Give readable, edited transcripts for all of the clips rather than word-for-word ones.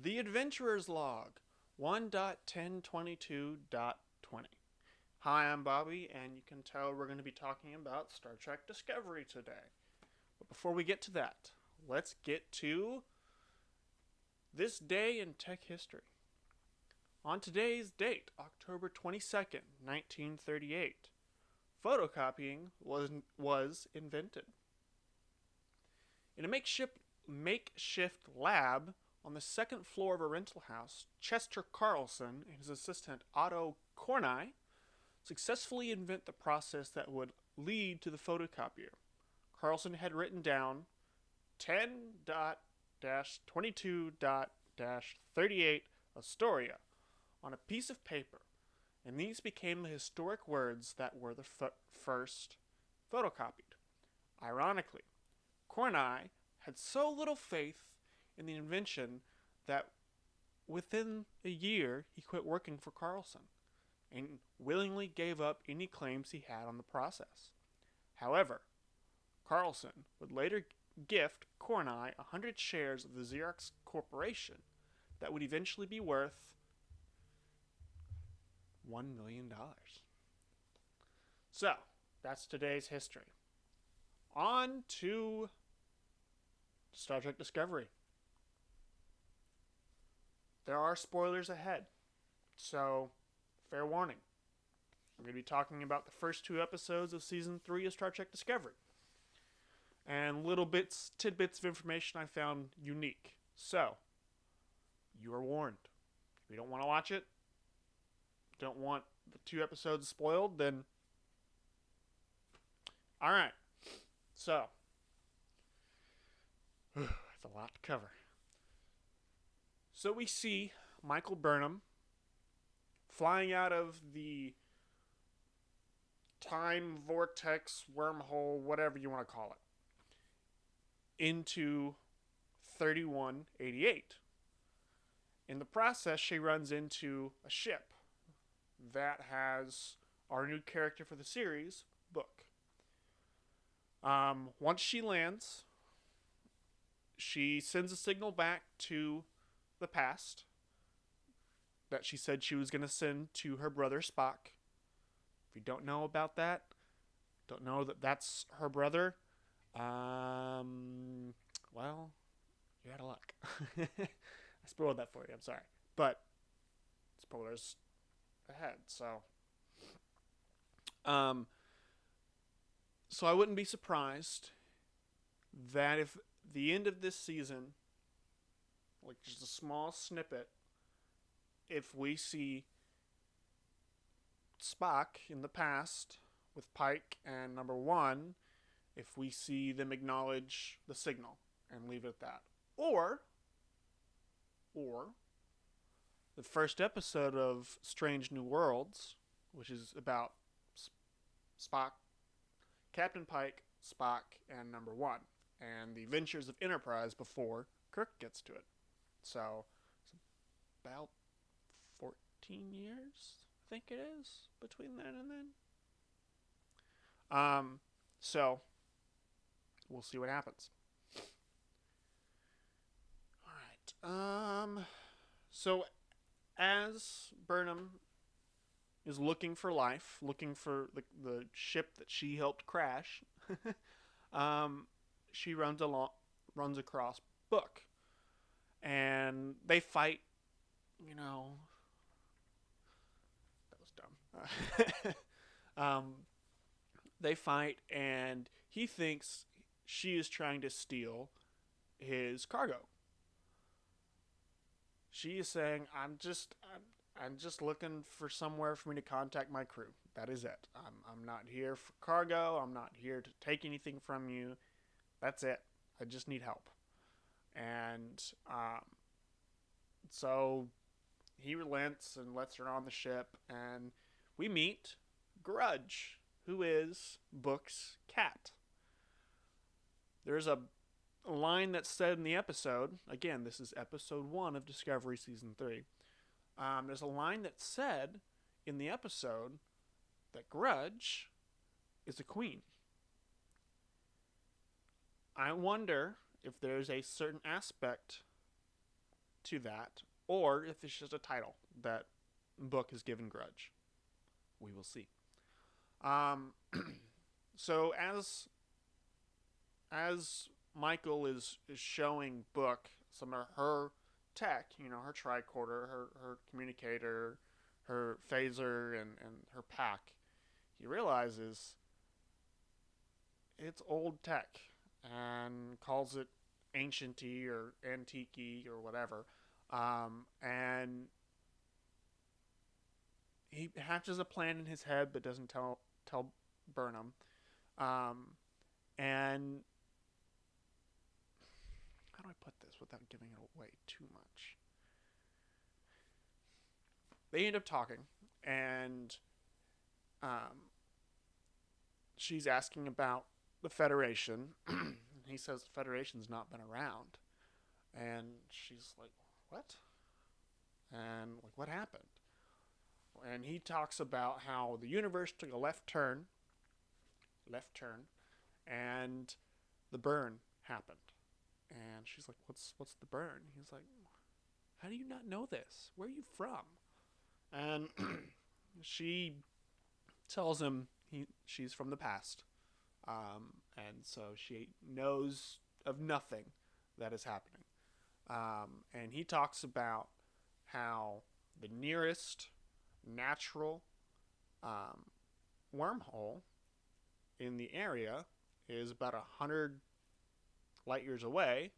The Adventurer's Log 1.1022.20. Hi, I'm Bobby, and you can tell we're going to be talking about Star Trek Discovery today. But before we get to that, let's get to this day in tech history. On today's date, October 22nd, 1938, photocopying was invented. In a makeshift lab on the second floor of a rental house, Chester Carlson and his assistant Otto Kornai successfully invent the process that would lead to the photocopier. Carlson had written down 10.22.38 Astoria on a piece of paper, and these became the historic words that were the first photocopied. Ironically, Kornai had so little faith in the invention that within a year he quit working for Carlson and willingly gave up any claims he had on the process. However, Carlson would later gift Kornai 100 shares of the Xerox Corporation that would eventually be worth $1 million. So, that's today's history. On to Star Trek Discovery. There are spoilers ahead, so fair warning. I'm going to be talking about the first two episodes of Season 3 of Star Trek Discovery. And tidbits of information I found unique. So, you are warned. If you don't want to watch it, don't want the two episodes spoiled, then alright. So, that's a lot to cover. So we see Michael Burnham flying out of the time vortex, wormhole, whatever you want to call it, into 3188. In the process, she runs into a ship that has our new character for the series, Book. Once she lands, she sends a signal back to the past that she said she was going to send to her brother Spock. If you don't know about that, don't know that that's her brother, well, you're out of luck. I spoiled that for you, I'm sorry. But, spoilers ahead, so. So I wouldn't be surprised that if the end of this season, like just a small snippet, if we see Spock in the past with Pike and number one, if we see them acknowledge the signal and leave it at that. Or the first episode of Strange New Worlds, which is about Spock, Captain Pike, Spock, and number one, and the adventures of Enterprise before Kirk gets to it. So, it's about 14 years, I think it is, between then and then. So, we'll see what happens. Alright, so as Burnham is looking for life, looking for the ship that she helped crash, she runs across Book, and they fight. You know, that was dumb. They fight, and he thinks she is trying to steal his cargo. She is saying, I'm just looking for somewhere for me to contact my crew. That is it. I'm not here for cargo. I'm not here to take anything from you. That's it. I just need help. And so he relents and lets her on the ship, and we meet Grudge, who is Book's cat. There's a line that's said in the episode. Again, this is episode 1 of Discovery Season 3. There's a line that's said in the episode that Grudge is a queen. I wonder if there's a certain aspect to that, or if it's just a title that book is given Grudge. We will see. Um, so as Michael is showing Book some of her tech, her tricorder, her communicator, her phaser, and her pack, he realizes it's old tech and calls it ancienty or antique or whatever. And he hatches a plan in his head but doesn't tell Burnham. Um, and how do I put this without giving it away too much? They end up talking, and um, she's asking about the Federation. He says the Federation's not been around, and she's like, "What?" And like, "What happened?" And he talks about how the universe took a left turn, and the burn happened. And she's like, "What's the burn?" He's like, "How do you not know this? Where are you from?" And she tells him she's from the past, and so she knows of nothing that is happening. And he talks about how the nearest natural um, wormhole in the area is about 100 light years away,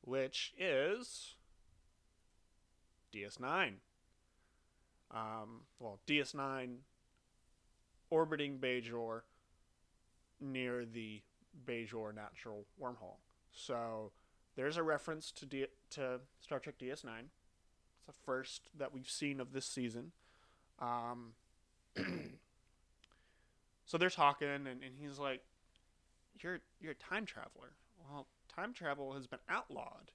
which is DS9. DS9 orbiting Bajor near the Bajor natural wormhole. So there's a reference to Star Trek DS9. It's the first that we've seen of this season. Um, so they're talking, and he's like, "You're a time traveler." Well, time travel has been outlawed,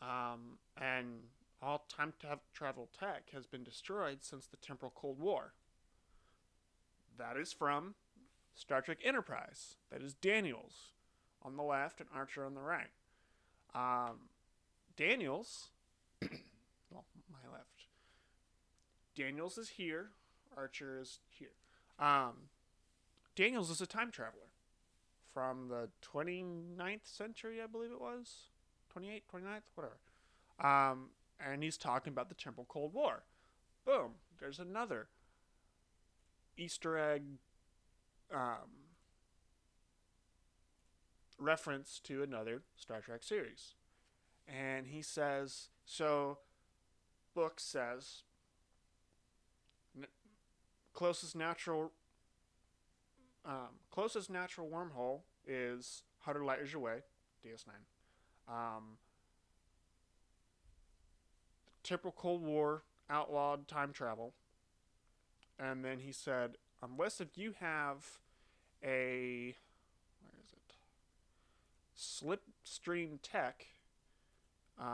and all time travel tech has been destroyed since the Temporal Cold War. That is from Star Trek Enterprise. That is Daniels on the left and Archer on the right. Daniels, well, my left. Daniels is here. Archer is here. Daniels is a time traveler from the 29th century, I believe it was. 28th, 29th, whatever. And he's talking about the Temporal Cold War. Boom. There's another Easter egg reference to another Star Trek series. And he says, so Book says, closest natural wormhole is 100 light years away, DS9. Typical Cold War outlawed time travel. And then he said, unless if you have a, where is it? Slipstream tech. Give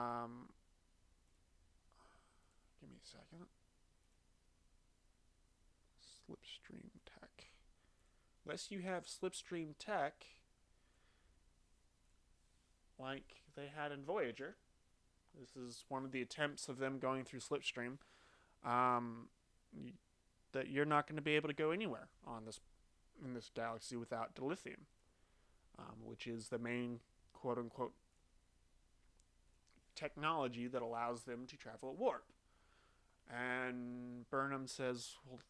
me a second. Slipstream tech. Unless you have Slipstream tech, like they had in Voyager. This is one of the attempts of them going through Slipstream. That you're not going to be able to go anywhere in this galaxy without dilithium, which is the main quote unquote technology that allows them to travel at warp. And Burnham says, "Well,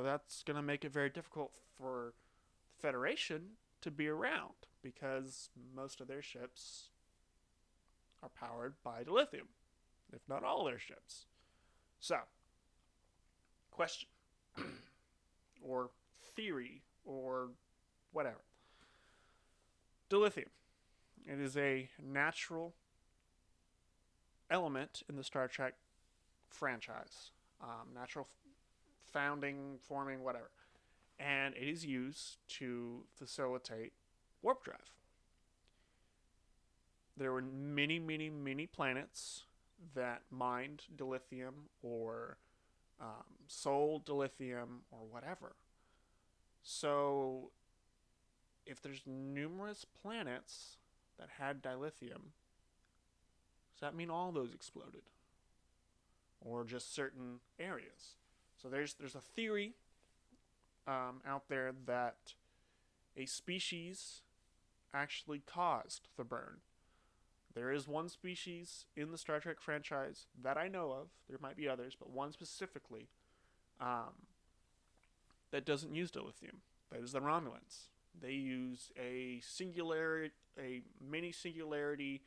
that's going to make it very difficult for the Federation to be around because most of their ships are powered by dilithium, if not all their ships." So, question or theory or whatever. Dilithium. It is a natural element in the Star Trek franchise. Natural founding, forming, whatever. And it is used to facilitate warp drive. There were many, many, many planets that mined dilithium or sold dilithium or whatever. So if there's numerous planets that had dilithium Does that mean all those exploded? Or just certain areas? So there's a theory out there that a species actually caused the burn. There is one species in the Star Trek franchise that I know of. There might be others, but one specifically um, that doesn't use dilithium. That is the Romulans. They use a mini singularity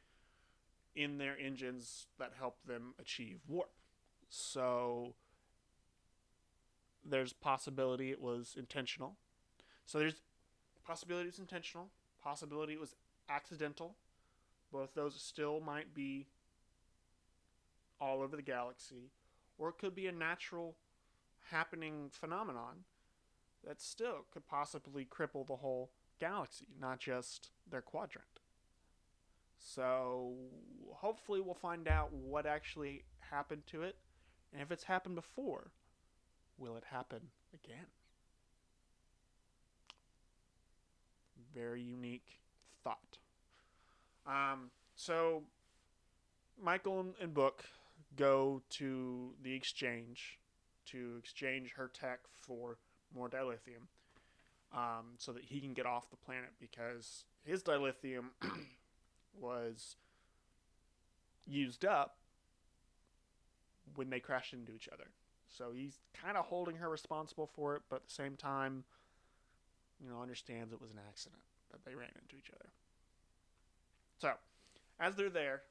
in their engines that help them achieve warp. So there's possibility it was intentional. So there's possibility it's intentional, possibility it was accidental. Both those still might be all over the galaxy, or it could be a natural happening phenomenon that still could possibly cripple the whole galaxy, not just their quadrant. So hopefully we'll find out what actually happened to it, and if it's happened before, will it happen again? Very unique thought. So Michael and Book go to the exchange to exchange her tech for more dilithium, so that he can get off the planet because his dilithium was used up when they crashed into each other. So he's kind of holding her responsible for it, but at the same time, understands it was an accident that they ran into each other. So, as they're there,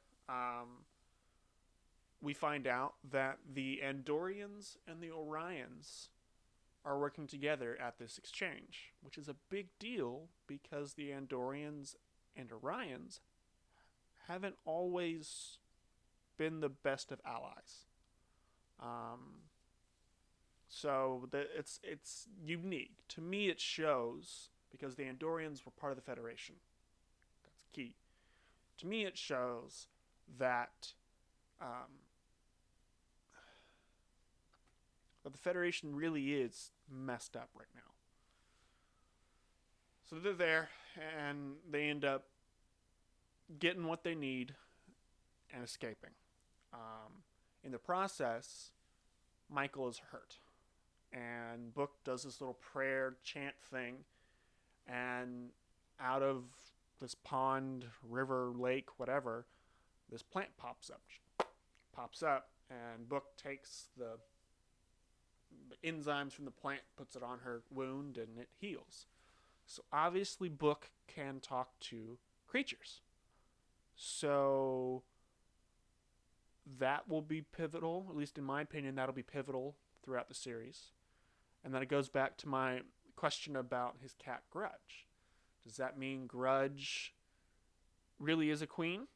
we find out that the Andorians and the Orions are working together at this exchange, which is a big deal because the Andorians and Orions haven't always been the best of allies. So it's unique. To me, it shows, because the Andorians were part of the Federation. That's key. To me, it shows that that the Federation really is messed up right now. So they're there, and they end up getting what they need and escaping. In the process, Michael is hurt, and Book does this little prayer chant thing, and out of this pond, river, lake, whatever, this plant pops up, and Book takes the enzymes from the plant, puts it on her wound, and it heals. So obviously Book can talk to creatures. So that will be pivotal, at least in my opinion, that'll be pivotal throughout the series. And then it goes back to my question about his cat Grudge. Does that mean Grudge really is a queen?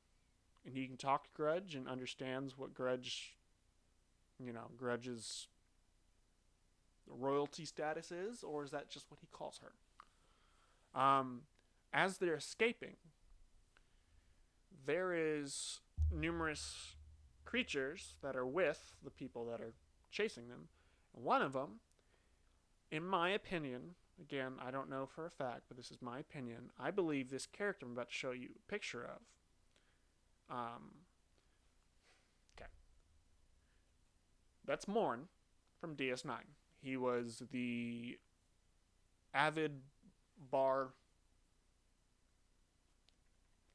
And he can talk to Grudge and understands what Grudge's royalty status is? Or is that just what he calls her? As they're escaping, there is numerous creatures that are with the people that are chasing them. And one of them, in my opinion, again, I don't know for a fact, but this is my opinion, I believe this character I'm about to show you a picture of. Okay. That's Morn from DS9. He was the avid bar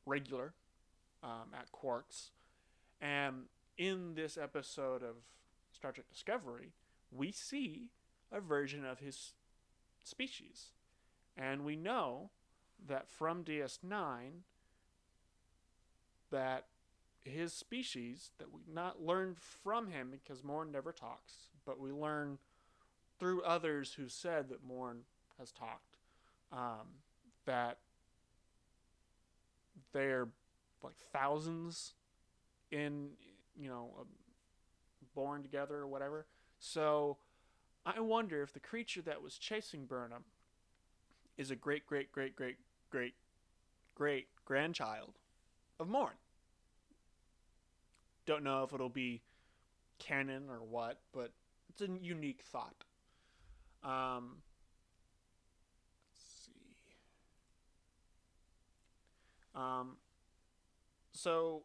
regular at Quarks. And in this episode of Star Trek Discovery, we see a version of his species. And we know that from DS9 that his species, that we not learned from him because Morn never talks, but we learn through others who said that Morn has talked, that they're like thousands in, born together or whatever. So I wonder if the creature that was chasing Burnham is a great grandchild of Morn. Don't know if it'll be canon or what, but it's a unique thought. Let's see. So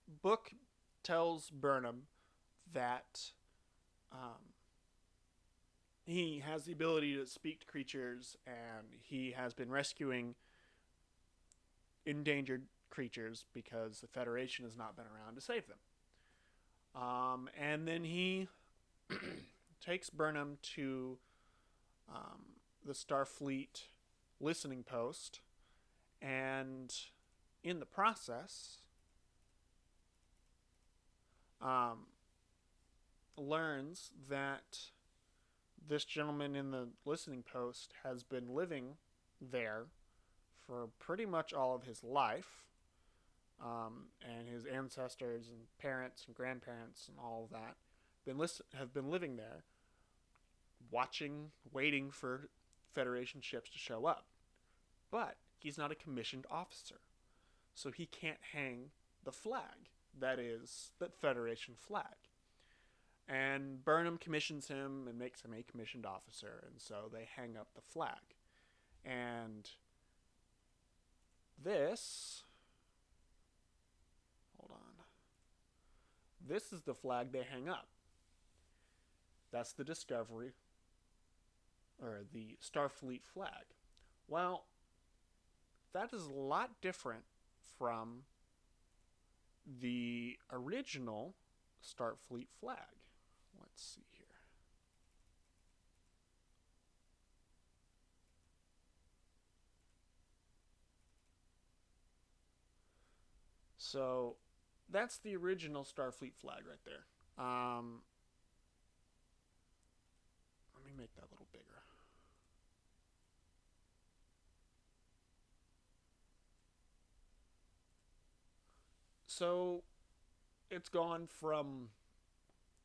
book tells Burnham that um, he has the ability to speak to creatures, and he has been rescuing endangered creatures because the Federation has not been around to save them. And then he takes Burnham to the Starfleet listening post, and in the process, um, learns that this gentleman in the listening post has been living there for pretty much all of his life, and his ancestors and parents and grandparents and all of that have been living there, watching, waiting for Federation ships to show up. But he's not a commissioned officer, so he can't hang the flag that is the Federation flag. And Burnham commissions him and makes him a commissioned officer, and so they hang up the flag. And this. Hold on. This is the flag they hang up. That's the Discovery, or the Starfleet flag. Well, that is a lot different from the original Starfleet flag. Let's see here. So that's the original Starfleet flag right there. Let me make that a little bigger. So it's gone from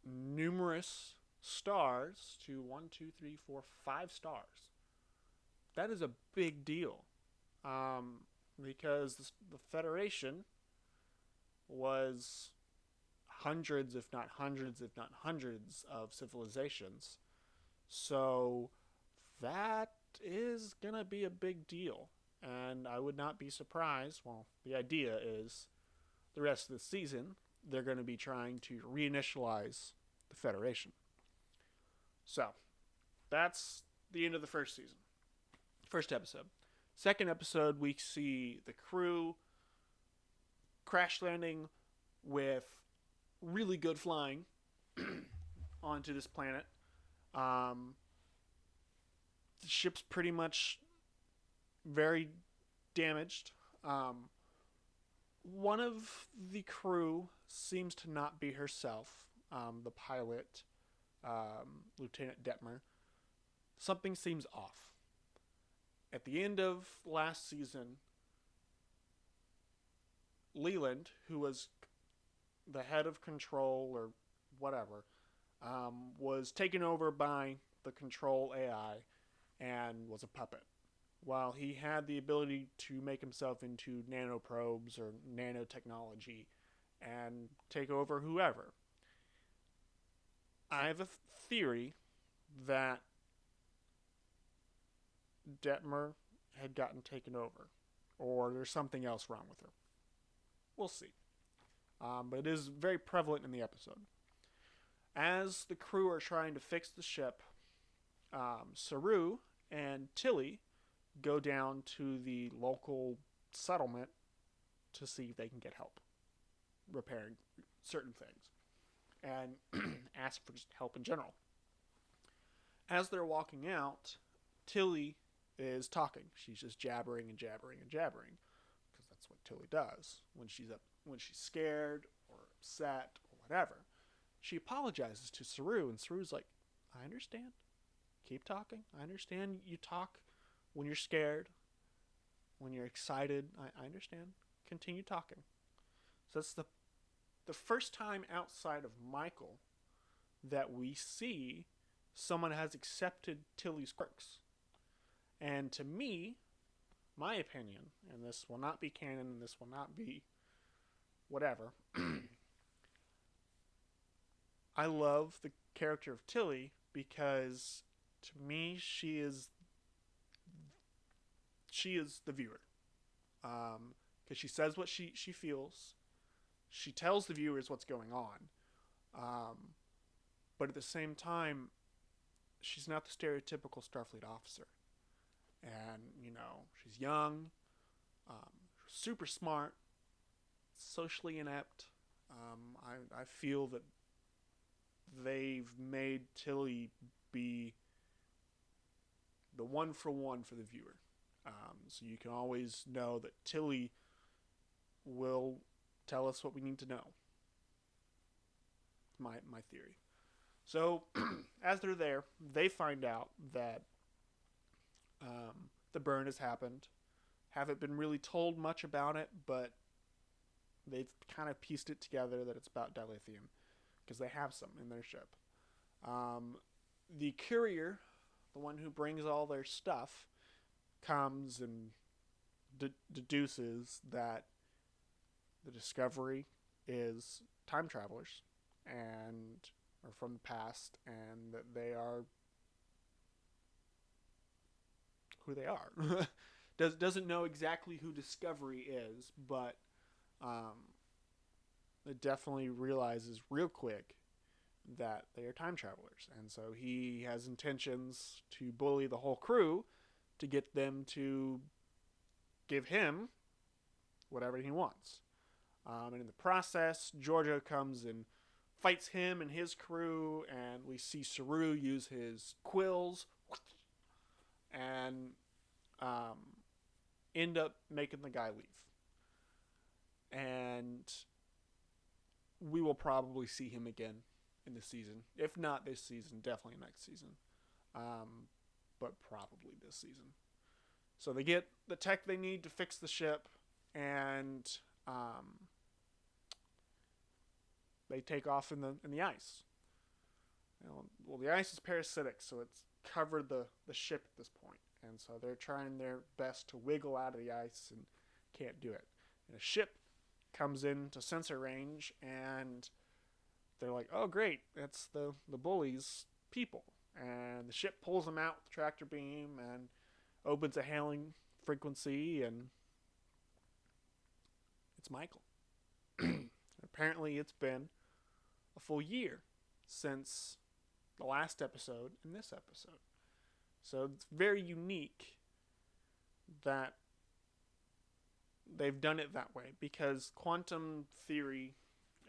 numerous stars to 1, 2, 3, 4, 5 stars. That is a big deal, because the Federation was hundreds, if not hundreds, if not hundreds of civilizations. So that is going to be a big deal. And I would not be surprised. Well, the idea is the rest of the season, they're going to be trying to reinitialize the Federation. So that's the end of the first season. First episode. Second episode, we see the crew crash landing with really good flying onto this planet. The ship's pretty much very damaged. One of the crew seems to not be herself, the pilot, Lieutenant Detmer. Something seems off. At the end of last season, Leland, who was the head of control or whatever, was taken over by the control AI and was a puppet. While he had the ability to make himself into nanoprobes or nanotechnology and take over whoever. I have a theory that Detmer had gotten taken over, or there's something else wrong with her. We'll see. But it is very prevalent in the episode. As the crew are trying to fix the ship, Saru and Tilly go down to the local settlement to see if they can get help repairing certain things and ask for just help in general. As they're walking out, Tilly is talking. She's just jabbering and jabbering and jabbering because that's what Tilly does when she's scared or upset or whatever. She apologizes to Saru, and Saru's like, "I understand. Keep talking. I understand you talk when you're scared, when you're excited. I understand. Continue talking." So that's the first time outside of Michael that we see someone has accepted Tilly's quirks. And to me, my opinion, and this will not be canon, and this will not be whatever, I love the character of Tilly because to me she is the viewer, because she says what she feels, she tells the viewers what's going on, but at the same time, she's not the stereotypical Starfleet officer. And she's young, super smart, socially inept. I feel that they've made Tilly be the one for the viewer. So you can always know that Tilly will tell us what we need to know. My theory. So as they're there, they find out that the burn has happened. Haven't been really told much about it, but they've kind of pieced it together that it's about dilithium because they have some in their ship. The courier, the one who brings all their stuff, comes and deduces that the Discovery is time travelers and are from the past, and that they are who they are. Doesn't know exactly who Discovery is, but it definitely realizes real quick that they are time travelers, and so he has intentions to bully the whole crew to get them to give him whatever he wants. And in the process, Georgiou comes and fights him and his crew, and we see Saru use his quills and end up making the guy leave. And we will probably see him again in the season. If not this season, definitely next season. But probably this season. So they get the tech they need to fix the ship, and they take off in the ice. Well, the ice is parasitic, so it's covered the ship at this point. And so they're trying their best to wiggle out of the ice and can't do it. And a ship comes into sensor range, and they're like, oh, great, that's the bullies' people. And the ship pulls them out with the tractor beam and opens a hailing frequency, and it's Michael. Apparently it's been a full year since the last episode and this episode. So it's very unique that they've done it that way, because quantum theory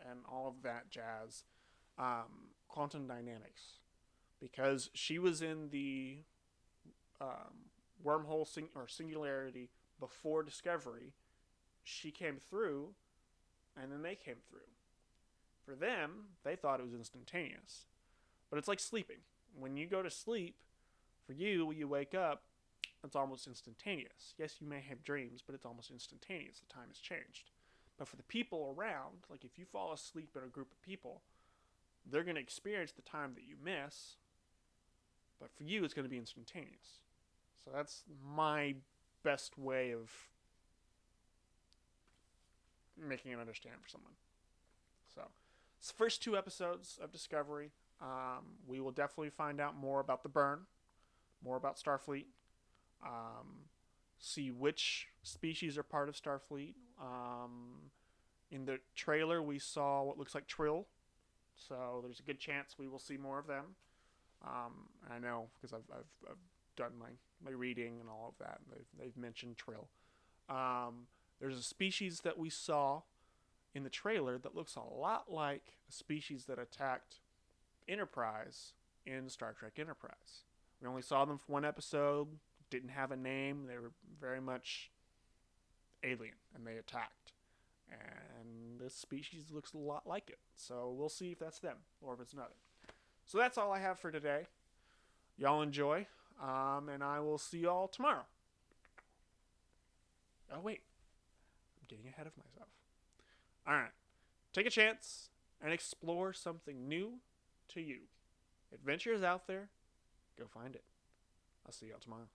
and all of that jazz, quantum dynamics, because she was in the wormhole or singularity before Discovery, she came through, and then they came through. For them, they thought it was instantaneous. But it's like sleeping. When you go to sleep, for you, when you wake up, it's almost instantaneous. Yes, you may have dreams, but it's almost instantaneous. The time has changed. But for the people around, like if you fall asleep in a group of people, they're going to experience the time that you miss, but for you, it's going to be instantaneous. So that's my best way of making it understand for someone. So, it's the first 2 episodes of Discovery. We will definitely find out more about the burn, more about Starfleet, see which species are part of Starfleet. In the trailer, we saw what looks like Trill, so there's a good chance we will see more of them. I know because I've done my reading and all of that. They've mentioned Trill. There's a species that we saw in the trailer that looks a lot like a species that attacked Enterprise in Star Trek Enterprise. We only saw them for 1 episode, didn't have a name, they were very much alien, and they attacked. And this species looks a lot like it, so we'll see if that's them, or if it's another. So that's all I have for today. Y'all enjoy, and I will see y'all tomorrow. Oh, wait. I'm getting ahead of myself. Alright. Take a chance and explore something new to you. Adventure is out there. Go find it. I'll see y'all tomorrow.